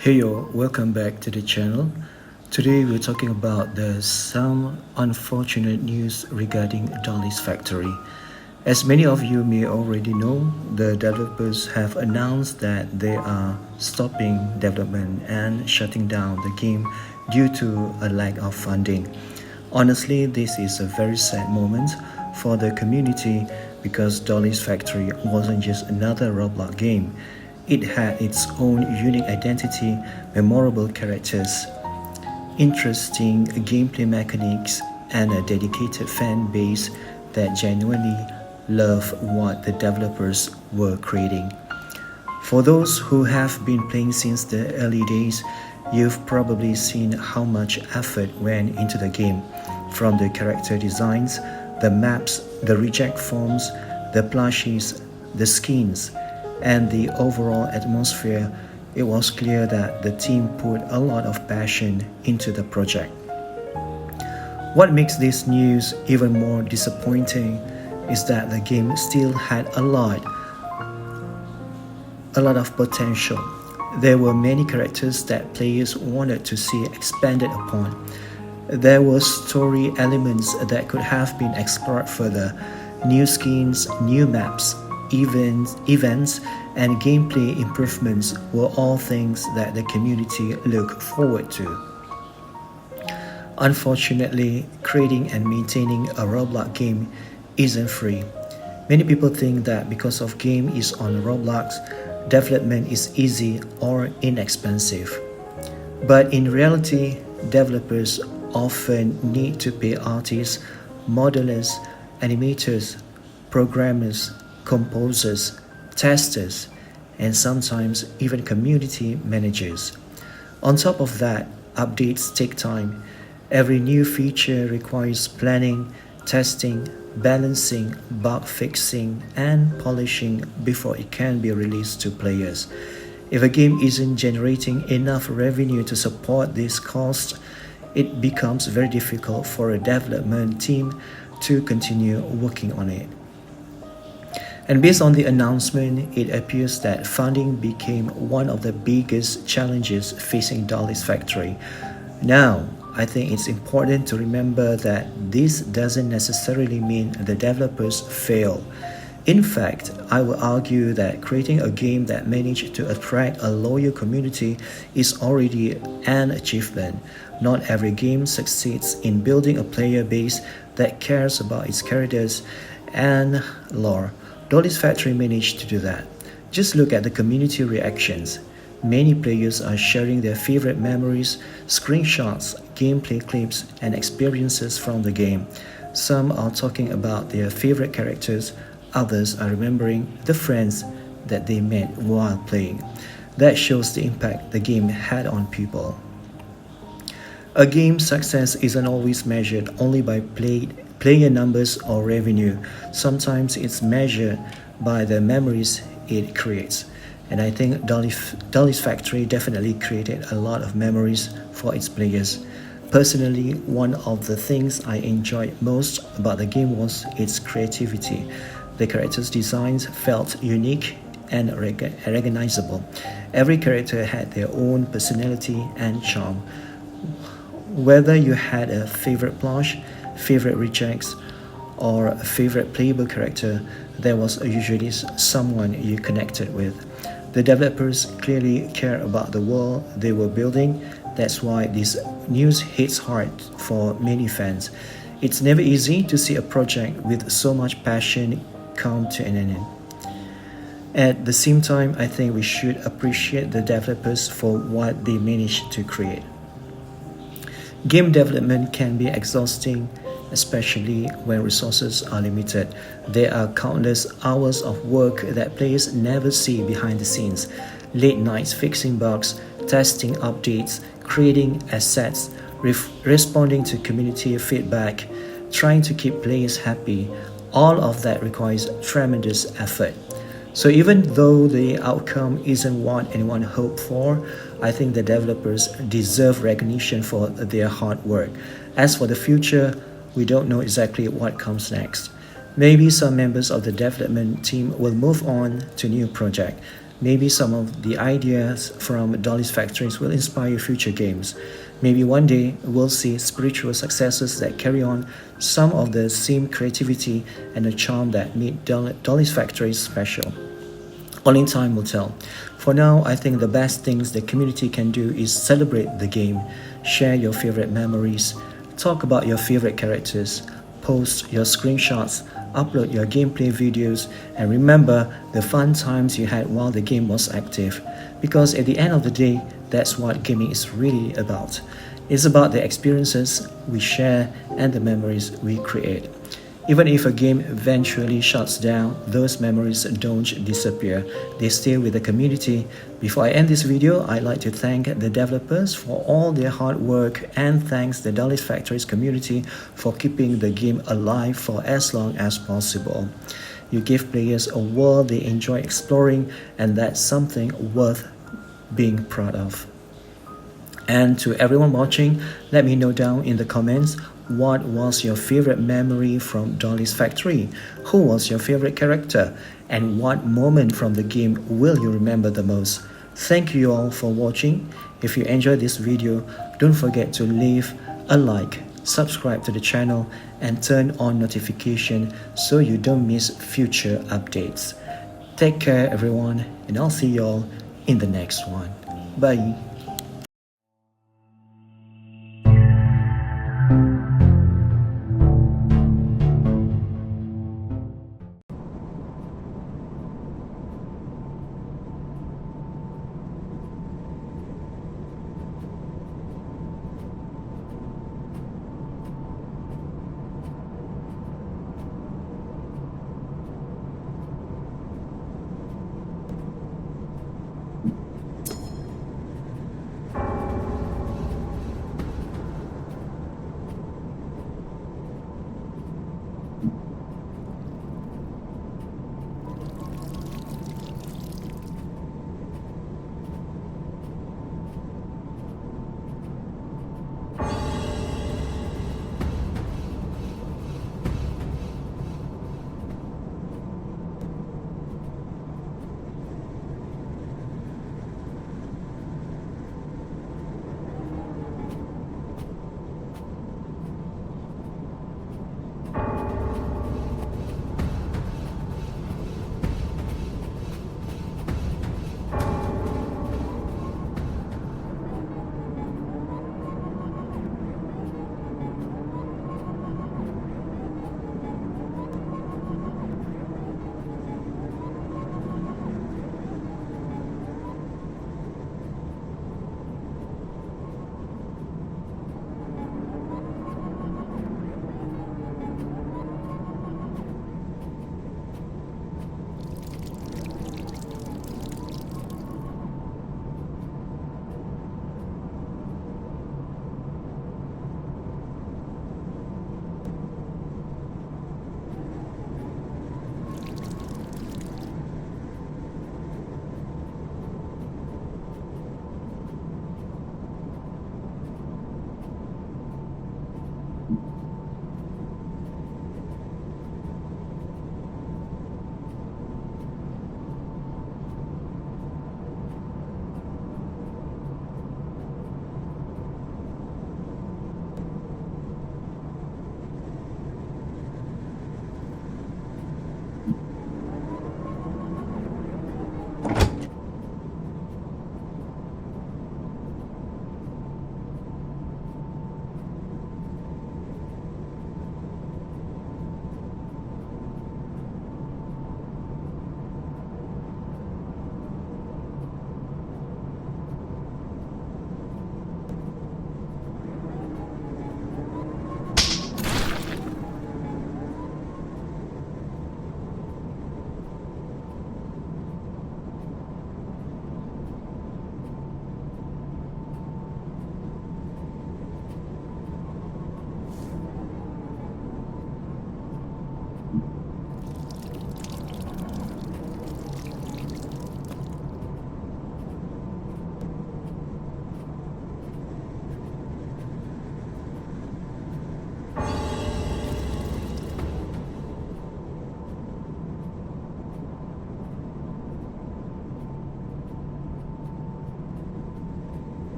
Hey yo, welcome back to the channel. Today we're talking about some unfortunate news regarding Dolly's factory. As many of you may already know, the developers have announced that they are stopping development and shutting down the game due to a lack of funding. Honestly, this is a very sad moment for the community because Dolly's Factory wasn't just another Roblox game. It had its own unique identity, memorable characters, interesting gameplay mechanics, and a dedicated fan base that genuinely love what the developers were creating. For those who have been playing since the early days, you've probably seen how much effort went into the game, from the character designs, the maps, the reject forms, the plushies, the skins, and the overall atmosphere. It was clear that the team put a lot of passion into the project. What makes this news even more disappointing is that the game still had a lot of potential. There were many characters that players wanted to see expanded upon. There were story elements that could have been explored further, new skins, new maps, events, and gameplay improvements were all things that the community looked forward to. Unfortunately, creating and maintaining a Roblox game isn't free. Many people think that because of game is on Roblox, development is easy or inexpensive. But in reality, developers often need to pay artists, modelers, animators, programmers, composers, testers, and sometimes even community managers. On top of that, updates take time. Every new feature requires planning, testing, balancing, bug fixing, and polishing before it can be released to players. If a game isn't generating enough revenue to support this cost, it becomes very difficult for a development team to continue working on it. And based on the announcement, it appears that funding became one of the biggest challenges facing Dolly's factory. Now, I think it's important to remember that this doesn't necessarily mean the developers fail. In fact, I will argue that creating a game that managed to attract a loyal community is already an achievement. Not every game succeeds in building a player base that cares about its characters and lore. Dolly's Factory managed to do that. Just look at the community reactions. Many players are sharing their favorite memories, screenshots, gameplay clips, and experiences from the game. Some are talking about their favorite characters, others are remembering the friends that they met while playing. That shows the impact the game had on people. A game's success isn't always measured only by player numbers or revenue. Sometimes it's measured by the memories it creates. And I think Dolly's Factory definitely created a lot of memories for its players. Personally, one of the things I enjoyed most about the game was its creativity. The characters' designs felt unique and recognizable. Every character had their own personality and charm. Whether you had a favorite plush, favorite rejects, or a favorite playable character, there was usually someone you connected with. The developers clearly care about the world they were building. That's why this news hits hard for many fans. It's never easy to see a project with so much passion come to an end. At the same time, I think we should appreciate the developers for what they managed to create. Game development can be exhausting, especially when resources are limited. There are countless hours of work that players never see behind the scenes. Late nights fixing bugs, testing updates, creating assets, responding to community feedback, trying to keep players happy. All of that requires tremendous effort. So even though the outcome isn't what anyone hoped for, I think the developers deserve recognition for their hard work. As for the future, we don't know exactly what comes next. Maybe some members of the development team will move on to new project. Maybe some of the ideas from Dolly's factories will inspire future games. Maybe one day we'll see spiritual successors that carry on some of the same creativity and the charm that made Dolly's factories special. Only time will tell. For now, I think the best things the community can do is celebrate the game, share your favorite memories, talk about your favorite characters, post your screenshots, upload your gameplay videos, and remember the fun times you had while the game was active. Because at the end of the day, that's what gaming is really about. It's about the experiences we share and the memories we create. Even if a game eventually shuts down, those memories don't disappear. They stay with the community. Before I end this video, I'd like to thank the developers for all their hard work and thanks the Dolly's Factories community for keeping the game alive for as long as possible. You give players a world they enjoy exploring, and that's something worth being proud of. And to everyone watching, let me know down in the comments what was your favorite memory from Dolly's Factory? Who was your favorite character? And what moment from the game will you remember the most? Thank you all for watching. If you enjoyed this video, don't forget to leave a like, subscribe to the channel, and turn on notification so you don't miss future updates. Take care everyone, and I'll see you all in the next one. Bye.